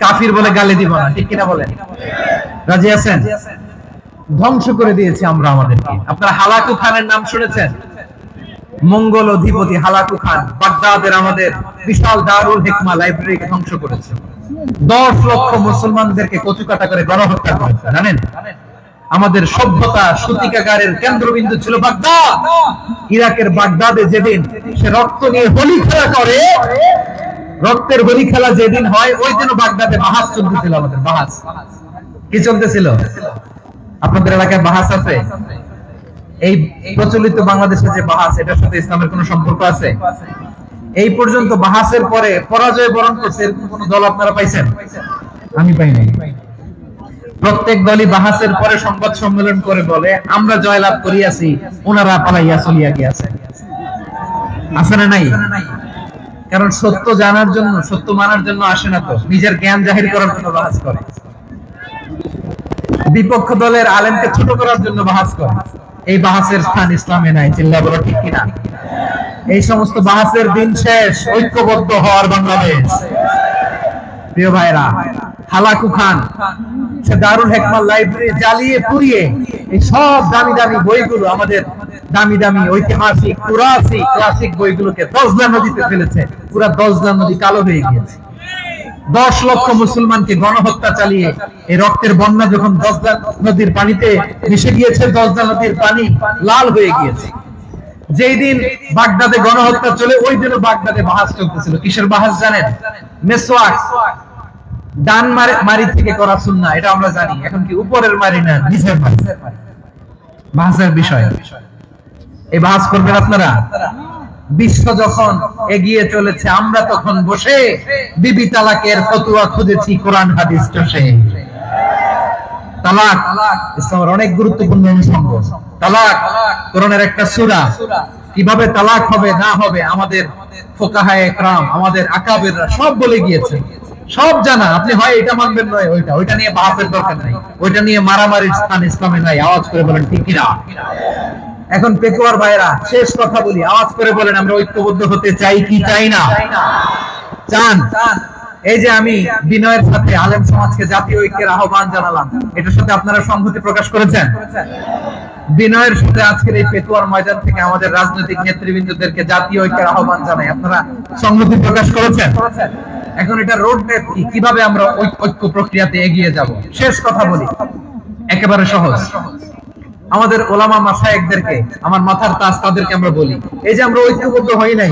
কাফির বলে গালি দিব না, ঠিক কিনা বলেন? রাজি আছেন? ধ্বংস করে দিয়েছি আমরা আমাদেরকে। আপনারা হালাকু খানের নাম শুনেছেন? মঙ্গল অধিপতি হালাকু খান বাগদাদের আমাদের বিশাল দারুল হিকমা লাইব্রেরিকে ধ্বংস করেছে। 10 লক্ষ মুসলমানদেরকে কচুকাটা করে গণহত্যা করেছে, জানেন? আমাদের সভ্যতা সূতিকাগারের কেন্দ্রবিন্দু ছিল বাগদাদ। ইরাকের বাগদাদে যেদিন সে রক্ত নিয়ে হোলি খেলা করে, রক্তের হোলি খেলা যেদিন হয়, ওই দিন বাগদাদে বাহাস চলতেছিল। আমাদের বাহাস কি চলতেছিল? আপনাদের এলাকায় বাহাস আছে? এই প্রচলিত বাংলাদেশে যে বাহাস, এটার সাথে ইসলামের কোনো সম্পর্ক আছে? এই পর্যন্ত বাহাসের পরে পরাজয় বরণ করছে এরকম কোন দল আপনারা পাইছেন? আমি পাই নাই। প্রত্যেক দলই বাহাসের পরে সংবাদ সম্মেলন করে বলে আমরা জয়লাভ করিয়াছি, ওনারা পালাইয়া চলিয়া গিয়াছে। আছে না নাই? কারণ সত্য জানার জন্য, সত্য মানার জন্য আসে না, তো নিজের জ্ঞান জাহির করার জন্য বাহাস করে। বিপক্ষ দলের আলেমকে ছোট করার জন্য বাহাস করে। এই বাহাসের স্থান ইসলামে নাই, চিল্লা বলো ঠিক কিনা? এই সমস্ত বাহাসের দিন শেষ, ঐক্যবদ্ধ হওয়ার বাংলাদেশ। প্রিয় ভাইরা, হালাকু খান সে দারুল হিকমা লাইব্রেরি জ্বালিয়ে পুড়িয়ে এই সব দামি দামি বইগুলো, আমাদের দামি দামি ঐতিহাসিক পুরাসিক ক্লাসিক বইগুলোকে দজলা নদীতে ফেলেছে। পুরা দজলা নদী কালো হয়ে গিয়েছে। 10 লক্ষ মুসলমানকে গণহত্যা চালিয়ে এই রক্তের বন্যা যখন দজলা নদীর পানিতে মিশে গিয়েছে, দজলা নদীর পানি লাল হয়ে গিয়েছে। যেই দিন বাগদাদে গণহত্যা চলে, ওই দিনও বাগদাদে বাহাস চলতেছিল। কিসের বাহাস জানেন? মেসওয়াক, ডান মারি থেকে করা সুন্নাহ, এটা আমরা জানি। এখন কি উপরের মারি না নিচের মারি? বাহাসের বিষয়। এই বাহাস করবেন আপনারা? বিশ্ব যখন এগিয়ে চলেছে, আমরা তখন বসে বিবি তালাকের ফতোয়া খুঁজেছি কোরআন হাদিস চষে। তালাক ইসলামের অনেক গুরুত্বপূর্ণ অনুষঙ্গ। তালাক কোরআনের একটা সূরা। কিভাবে তালাক হবে না হবে আমাদের ফুকাহায়ে ইকরাম, আমাদের আকাবেররা সব বলে গিয়েছে, সব জানা। আপনি হয় এটা মানবেন, নয় ওইটা। ওইটা নিয়ে বাহাসের দরকার নাই, ওইটা নিয়ে মারামারির স্থান ইসলামে নাই। আওয়াজ করে বলেন ঠিক কিনা? এখন পেকুয়ার ভাইরা, শেষ কথা বলি, আওয়াজ করে বলেন আমরা ঐক্যবদ্ধ হতে চাই কি চাই না? চান? এই যে আমি বিনয়ের সাথে আলেম সমাজকে জাতীয় ঐক্যের আহ্বান জানালাম, এটার সাথে আপনারা সংহতি প্রকাশ করেছেন? বিনয়ের সাথে আজকের এই পেকুয়ার ময়দান থেকে আমাদের রাজনৈতিক নেতৃবৃন্দদেরকে জাতীয় ঐক্যের আহ্বান জানাই, আপনারা সংহতি প্রকাশ করেছেন? এখন এটা রোড ম্যাপ কি, কিভাবে আমরা ঐক্য প্রক্রিয়াতে এগিয়ে যাব? শেষ কথা বলি, একেবারে সহজ। আমাদের ওলামা মাশায়েখদেরকে, আমার মাথার তাজ, তাদেরকে আমরা বলি, এই যে আমরা ঐক্যবদ্ধ হই নাই,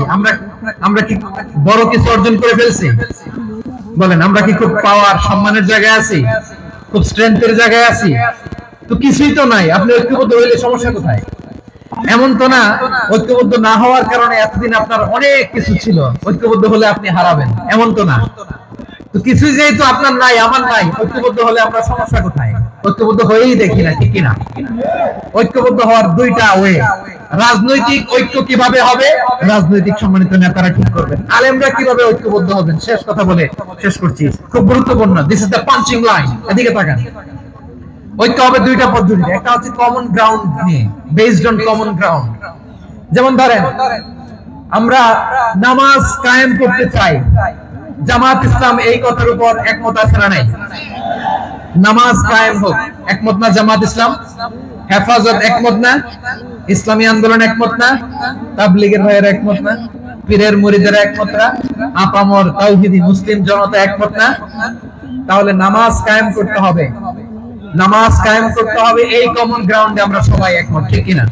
আমরা কি বড় কিছু অর্জন করে ফেলছি? বলেন, আমরা কি খুব পাওয়ার সম্মানের জায়গায় আছি? খুব স্ট্রেংথের জায়গায় আছি? তো কিছুই তো নাই। আপনি ঐক্যবদ্ধ হইলে সমস্যা কোথায়? এমন তো না ঐক্যবদ্ধ না হওয়ার কারণে এতদিন আপনার অনেক কিছু ছিল, ঐক্যবদ্ধ হলে আপনি হারাবেন, এমন তো না। তো কিছুই যেহেতু আপনার নাই, আমার নাই, ঐক্যবদ্ধ হলে আমরা সমস্যা কোথায়? ঐক্যবদ্ধ হয়েই দেখি না, ঠিক কিনা? ঐক্যবদ্ধ হওয়ার দুইটা ওয়ে। রাজনৈতিক ঐক্য কিভাবে হবে? রাজনৈতিক সম্মানিত নেতারা ঠিক করবেন। আলেমরা কিভাবে ঐক্যবদ্ধ হবেন? শেষ কথা বলে শেষ করছি, খুব গুরুত্বপূর্ণ। This is the punching line. এদিকে তাকান। ঐক্য হবে দুইটা পদ্ধতিতে। একটা হচ্ছে কমন গ্রাউন্ড নিয়ে, বেসড অন কমন গ্রাউন্ড। যেমন ধরেন, আমরা নামাজ কায়েম করতে চাই, জামাত ইসলাম এই কথার উপর একমত আছে না নাই? নামাজ কায়েম হোক, একমত না জামাত ইসলাম? হেফাজত একমত না? ইসলামী আন্দোলন একমত না? তাবলীগের ভাইয়েরা একমত না? পীরের মুরিদেরা একমত না? আপামর তাওহীদি মুসলিম জনতা একমত না? তাহলে নামাজ কায়েম করতে হবে। নামাজ কায়েম করতে হবে, এই কমন গ্রাউন্ডে আমরা সবাই একমত, ঠিক কিনা?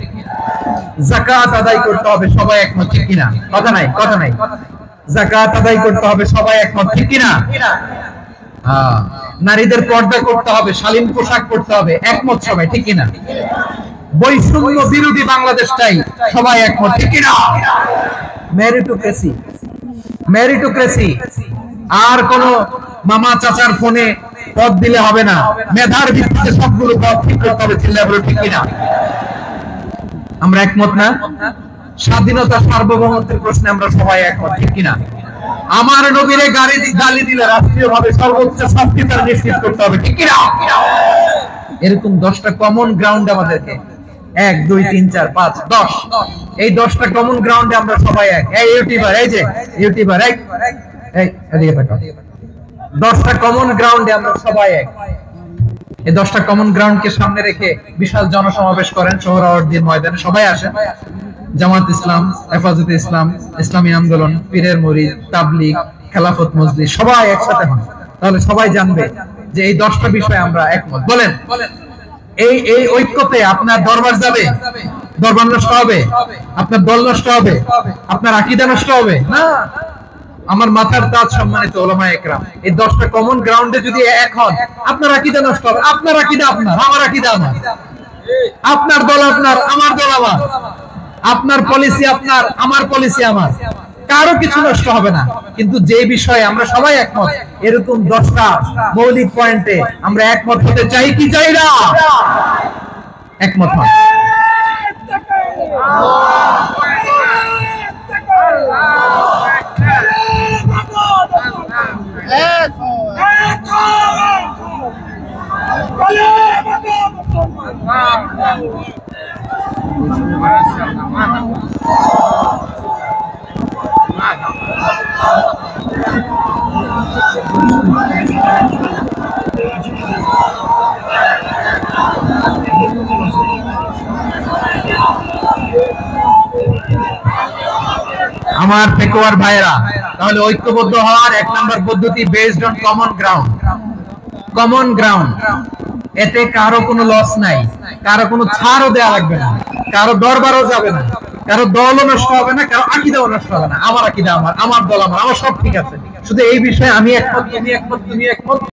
যাকাত আদায় করতে হবে, সবাই একমত, ঠিক কিনা? কথা নাই, কথা নাই। যাকাত আদায় করতে হবে, সবাই একমত, ঠিক কিনা? নারীদের পর্দা করতে হবে, শালীন পোশাক পরতে হবে, একমত সবাই, ঠিক কিনা? বৈষম্য বিরোধী বাংলাদেশটাই সবাই একমত, ঠিক কিনা? Meritocracy, meritocracy. আর কোন মামা চাচার ফোনে পদ দিলে হবে না, মেধার ভিত্তিতে সবগুলো পদ ঠিক করতে হবে, চিল্লায় বলো ঠিক কিনা? আমরা একমত না? স্বাধীনতা সার্বভৌমত্বের প্রশ্নে আমরা সবাই একমত, ঠিক কিনা? আমার নবীরে গালি দিলে রাষ্ট্রীয়ভাবে সর্বোচ্চ শাস্তি তার নিশ্চিত করতে হবে, ঠিক কিনা? এরকম 10টা কমন গ্রাউন্ড আমাদেরকে, 1 2 3 4 5 10, এই 10টা কমন গ্রাউন্ডে আমরা সবাই এক। এই ইউটিউবার, এই যে ইউটিউবার, এই এদিকে তাকাও, 10টা কমন গ্রাউন্ডে আমরা সবাই এক। এই 10টা কমন গ্রাউন্ডকে সামনে রেখে বিশাল জনসমাবেশ করেন সোহরাওয়ার্দীর ময়দানে, সবাই আসেন। জামাত ইসলাম, হেফাজতে ইসলাম, ইসলামী আন্দোলন, পীরের মুরিদ, তাবলীগ, খেলাফত মজলিস সবাই একসাথে হন। তাহলে সবাই জানবে যে এই 10টা বিষয়ে আমরা একমত। বলেন এই এই ঐক্যতে আপনার দরবার যাবে? দরবার নষ্ট হবে? আপনার দল নষ্ট হবে? আপনার আকীদা নষ্ট হবে? না। আমার মাথার তাজ সম্মানিত উলামায়ে একরাম, এই 10টা কমন গ্রাউন্ডে যদি এক হন, আপনার আকীদা নষ্ট হবে। আপনার আকীদা আপনার, আমার আকীদা আমার, আপনার দল আপনার, আমার দল আমার, আপনার পলিসি আপনার, আমার পলিসি আমার, কারো কিছু নষ্ট হবে না। কিন্তু যে বিষয়ে আমরা সবাই একমত, এরকম 10টা মৌলিক পয়েন্টে আমরা একমত হতে চাই কি চাই না? একমত হন। আমার পেকুয়ার ভাইরা, তাহলে ঐক্যবদ্ধ হওয়ার 1 নম্বর পদ্ধতি based on common ground. Common ground, এতে কারো কোনো লস নাই, কারো কোনো ছাড়ও দেয়া লাগবে না, কারো দরবারও যাবে না, কারো দলও নষ্ট হবে না, কারো আকীদাও নষ্ট হবে না। আমার আকীদা আমার, আমার দল আমার, আমার সব ঠিক আছে। শুধু এই বিষয়ে আমি একমত, তুমি একমত, তুমি একমত।